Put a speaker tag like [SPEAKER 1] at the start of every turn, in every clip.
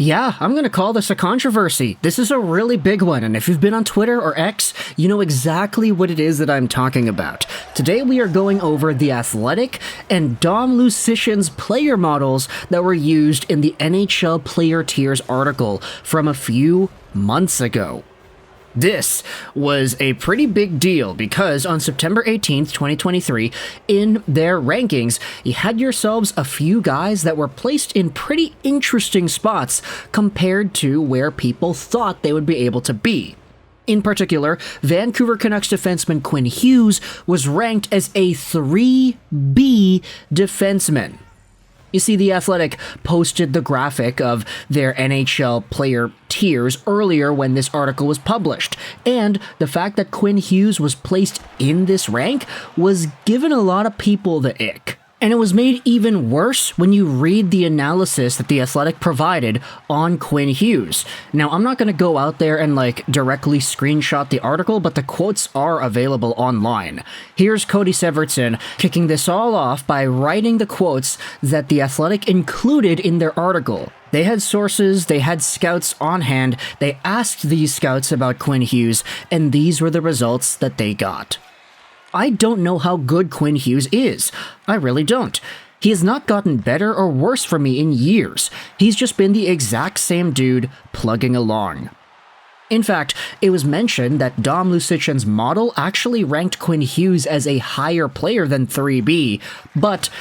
[SPEAKER 1] Yeah, I'm gonna call this a controversy. This is a really big one, and if you've been on Twitter or X, you know exactly what it is that I'm talking about. Today we are going over the Athletic and Dom Luszczyszyn's player models that were used in the NHL Player Tiers article from a few months ago. This was a pretty big deal because on September 18th, 2023, in their rankings, you had yourselves a few guys that were placed in pretty interesting spots compared to where people thought they would be able to be. In particular, Vancouver Canucks defenseman Quinn Hughes was ranked as a 3B defenseman. You see, The Athletic posted the graphic of their NHL player tiers earlier when this article was published, and the fact that Quinn Hughes was placed in this rank was giving a lot of people the ick. And it was made even worse when you read the analysis that The Athletic provided on Quinn Hughes. Now, I'm not going to go out there and directly screenshot the article, but the quotes are available online. Here's Cody Severson kicking this all off by writing the quotes that The Athletic included in their article. They had sources, they had scouts on hand, they asked these scouts about Quinn Hughes, and these were the results that they got. I don't know how good Quinn Hughes is. I really don't. He has not gotten better or worse for me in years. He's just been the exact same dude plugging along. In fact, it was mentioned that Dom Luszczyszyn's model actually ranked Quinn Hughes as a higher player than 3B, but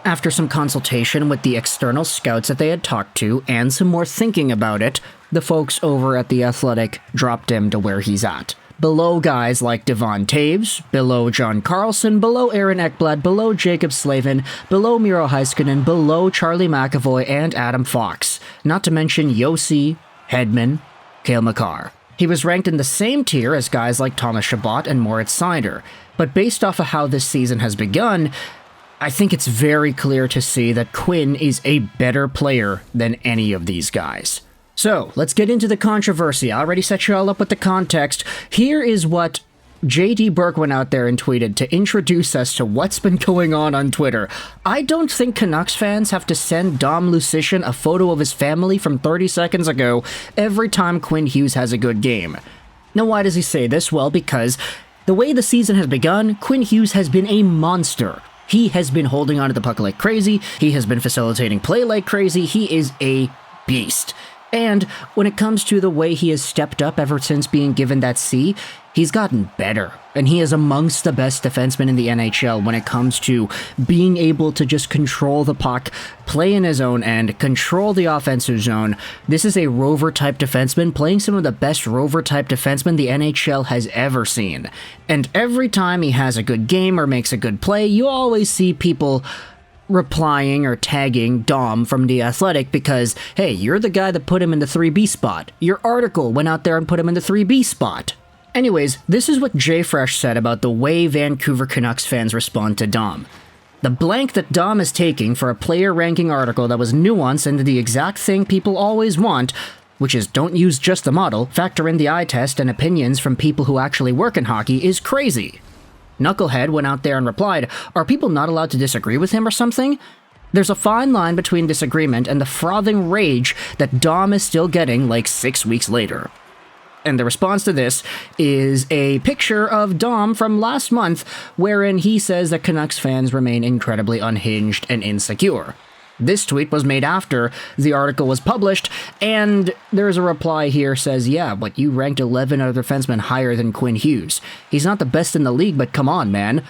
[SPEAKER 1] after some consultation with the external scouts that they had talked to and some more thinking about it, the folks over at The Athletic dropped him to where he's at. Below guys like Devon Taves, below John Carlson, below Aaron Ekblad, below Jacob Slavin, below Miro Heiskanen, below Charlie McAvoy and Adam Fox, not to mention Yossi, Hedman, Cale Makar. He was ranked in the same tier as guys like Thomas Chabot and Moritz Seider, but based off of how this season has begun, I think it's very clear to see that Quinn is a better player than any of these guys. So, let's get into the controversy. I already set you all up with the context. Here is what JD Burke went out there and tweeted to introduce us to what's been going on Twitter. I don't think Canucks fans have to send Dom Luszczyszyn a photo of his family from 30 seconds ago every time Quinn Hughes has a good game. Now, why does he say this? Well, because the way the season has begun, Quinn Hughes has been a monster. He has been holding on to the puck like crazy. He has been facilitating play like crazy. He is a beast. And when it comes to the way he has stepped up ever since being given that C, he's gotten better. And he is amongst the best defensemen in the NHL when it comes to being able to just control the puck, play in his own end, control the offensive zone. This is a rover-type defenseman playing some of the best rover-type defensemen the NHL has ever seen. And every time he has a good game or makes a good play, you always see people replying or tagging Dom from The Athletic because, hey, you're the guy that put him in the 3B spot. Your article went out there and put him in the 3B spot. Anyways, this is what Jay Fresh said about the way Vancouver Canucks fans respond to Dom. The blank that Dom is taking for a player ranking article that was nuanced into the exact thing people always want, which is don't use just the model, factor in the eye test and opinions from people who actually work in hockey, is crazy. Knucklehead went out there and replied, are people not allowed to disagree with him or something? There's a fine line between disagreement and the frothing rage that Dom is still getting 6 weeks later. And the response to this is a picture of Dom from last month, wherein he says that Canucks fans remain incredibly unhinged and insecure. This tweet was made after the article was published, and there's a reply here says, yeah, but you ranked 11 other defensemen higher than Quinn Hughes. He's not the best in the league, but come on, man.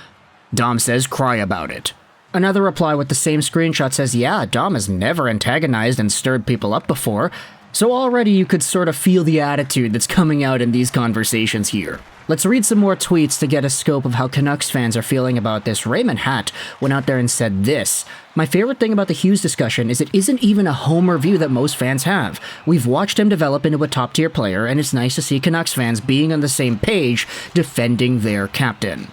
[SPEAKER 1] Dom says, cry about it. Another reply with the same screenshot says, yeah, Dom has never antagonized and stirred people up before. So already you could sort of feel the attitude that's coming out in these conversations here. Let's read some more tweets to get a scope of how Canucks fans are feeling about this. Raymond Hatt went out there and said this. My favorite thing about the Hughes discussion is it isn't even a homer view that most fans have. We've watched him develop into a top-tier player, and it's nice to see Canucks fans being on the same page defending their captain.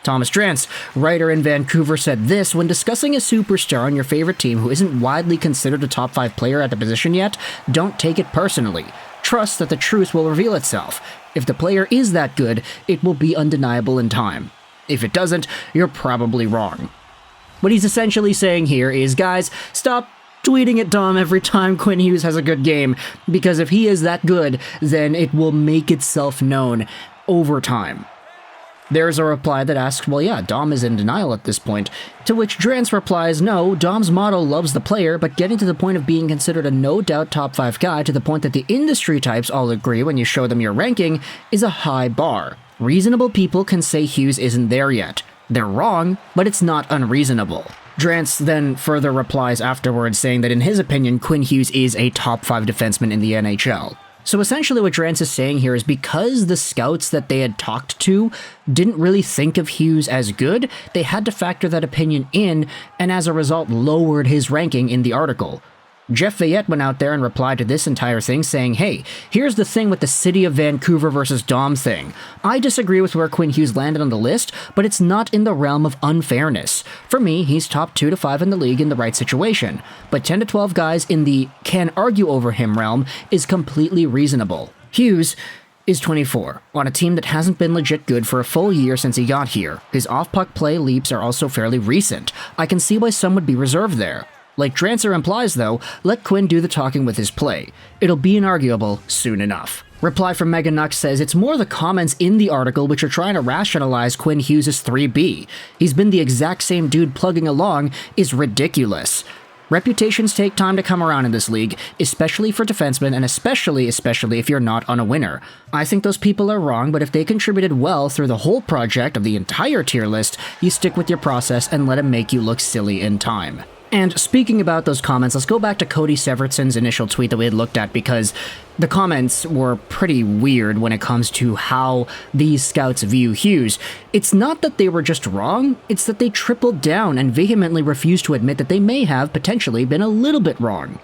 [SPEAKER 1] Thomas Drance, writer in Vancouver, said this, when discussing a superstar on your favorite team who isn't widely considered a top 5 player at the position yet, don't take it personally. Trust that the truth will reveal itself. If the player is that good, it will be undeniable in time. If it doesn't, you're probably wrong. What he's essentially saying here is, guys, stop tweeting at Dom every time Quinn Hughes has a good game, because if he is that good, then it will make itself known over time. There's a reply that asks, well yeah, Dom is in denial at this point, to which Drance replies, no, Dom's model loves the player, but getting to the point of being considered a no-doubt top 5 guy to the point that the industry types all agree when you show them your ranking is a high bar. Reasonable people can say Hughes isn't there yet. They're wrong, but it's not unreasonable. Drance then further replies afterwards saying that in his opinion, Quinn Hughes is a top 5 defenseman in the NHL. So essentially what Drance is saying here is because the scouts that they had talked to didn't really think of Hughes as good, they had to factor that opinion in and as a result lowered his ranking in the article. Jeff Veillette went out there and replied to this entire thing saying, hey, here's the thing with the city of Vancouver versus Dom thing. I disagree with where Quinn Hughes landed on the list, but it's not in the realm of unfairness. For me, he's top 2 to 5 in the league in the right situation, but 10 to 12 guys in the can argue over him realm is completely reasonable. Hughes is 24, on a team that hasn't been legit good for a full year since he got here. His off-puck play leaps are also fairly recent. I can see why some would be reserved there. Like Drancer implies though, let Quinn do the talking with his play. It'll be inarguable soon enough. Reply from Mega Nux says it's more the comments in the article which are trying to rationalize Quinn Hughes' 3B. He's been the exact same dude plugging along is ridiculous. Reputations take time to come around in this league, especially for defensemen and especially if you're not on a winner. I think those people are wrong, but if they contributed well through the whole project of the entire tier list, you stick with your process and let him make you look silly in time. And speaking about those comments, let's go back to Cody Severtson's initial tweet that we had looked at because the comments were pretty weird when it comes to how these scouts view Hughes. It's not that they were just wrong, it's that they tripled down and vehemently refused to admit that they may have potentially been a little bit wrong.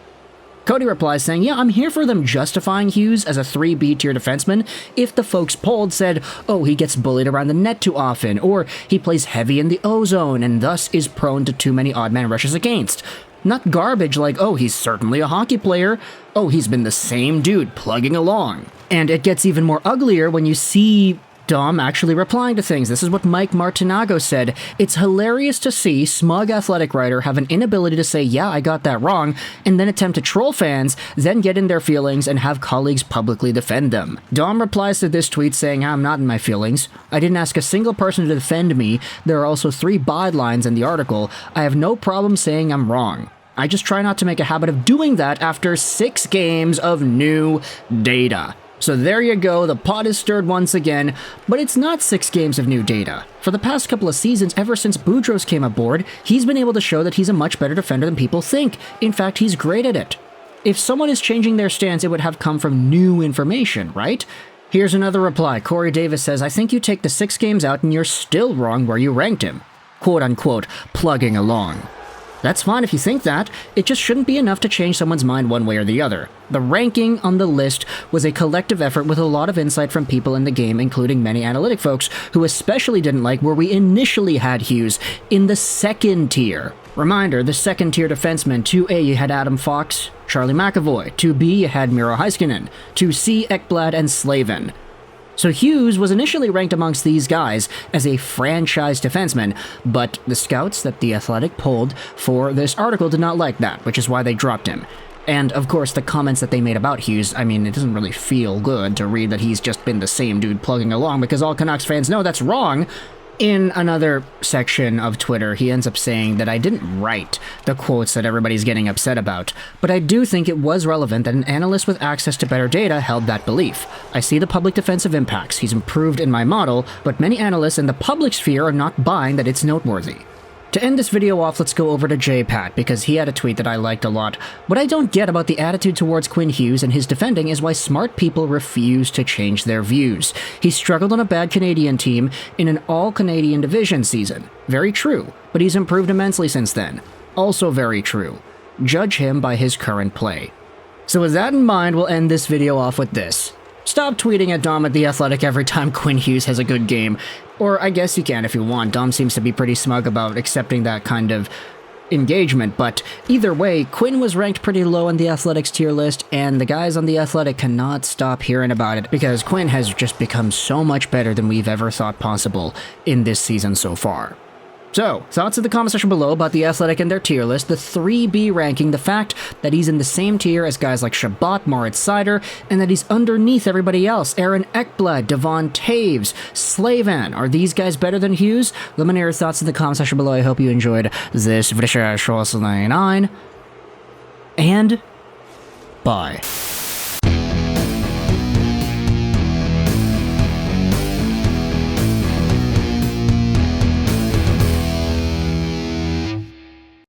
[SPEAKER 1] Cody replies saying, yeah, I'm here for them justifying Hughes as a 3B tier defenseman if the folks polled said, oh, he gets bullied around the net too often, or he plays heavy in the O-zone and thus is prone to too many odd man rushes against. Not garbage like, oh, he's certainly a hockey player, oh, he's been the same dude plugging along. And it gets even more uglier when you see Dom actually replying to things. This is what Mike Martinago said. It's hilarious to see smug athletic writer have an inability to say, yeah, I got that wrong, and then attempt to troll fans, then get in their feelings and have colleagues publicly defend them. Dom replies to this tweet saying, I'm not in my feelings. I didn't ask a single person to defend me. There are also 3 bylines in the article. I have no problem saying I'm wrong. I just try not to make a habit of doing that after 6 games of new data. So there you go, the pot is stirred once again, but it's not 6 games of new data. For the past couple of seasons, ever since Boudreau's came aboard, he's been able to show that he's a much better defender than people think. In fact, he's great at it. If someone is changing their stance, it would have come from new information, right? Here's another reply. Corey Davis says, I think you take the 6 games out and you're still wrong where you ranked him. Quote unquote, plugging along. That's fine if you think that, it just shouldn't be enough to change someone's mind one way or the other. The ranking on the list was a collective effort with a lot of insight from people in the game, including many analytic folks, who especially didn't like where we initially had Hughes in the 2nd tier. Reminder, the 2nd tier defensemen, 2A you had Adam Fox, Charlie McAvoy, 2B you had Miro Heiskanen, 2C Ekblad and Slavin. So Hughes was initially ranked amongst these guys as a franchise defenseman, but the scouts that The Athletic polled for this article did not like that, which is why they dropped him. And of course the comments that they made about Hughes, I mean, it doesn't really feel good to read that he's just been the same dude plugging along because all Canucks fans know that's wrong. In another section of Twitter, he ends up saying that I didn't write the quotes that everybody's getting upset about, but I do think it was relevant that an analyst with access to better data held that belief. I see the public defensive impacts. He's improved in my model, but many analysts in the public sphere are not buying that it's noteworthy. To end this video off, let's go over to JPat, because he had a tweet that I liked a lot. What I don't get about the attitude towards Quinn Hughes and his defending is why smart people refuse to change their views. He struggled on a bad Canadian team in an all-Canadian division season. Very true, but he's improved immensely since then. Also very true. Judge him by his current play. So with that in mind, we'll end this video off with this. Stop tweeting at Dom at The Athletic every time Quinn Hughes has a good game. Or I guess you can if you want. Dom seems to be pretty smug about accepting that kind of engagement, but either way, Quinn was ranked pretty low on The Athletic's tier list, and the guys on The Athletic cannot stop hearing about it because Quinn has just become so much better than we've ever thought possible in this season so far. So, thoughts in the comment section below about the Athletic and their tier list, the 3B ranking, the fact that he's in the same tier as guys like Shabbat, Moritz Seider, and that he's underneath everybody else. Aaron Ekblad, Devon Taves, Slavan. Are these guys better than Hughes? Let me know your thoughts in the comment section below. I hope you enjoyed this video. And bye.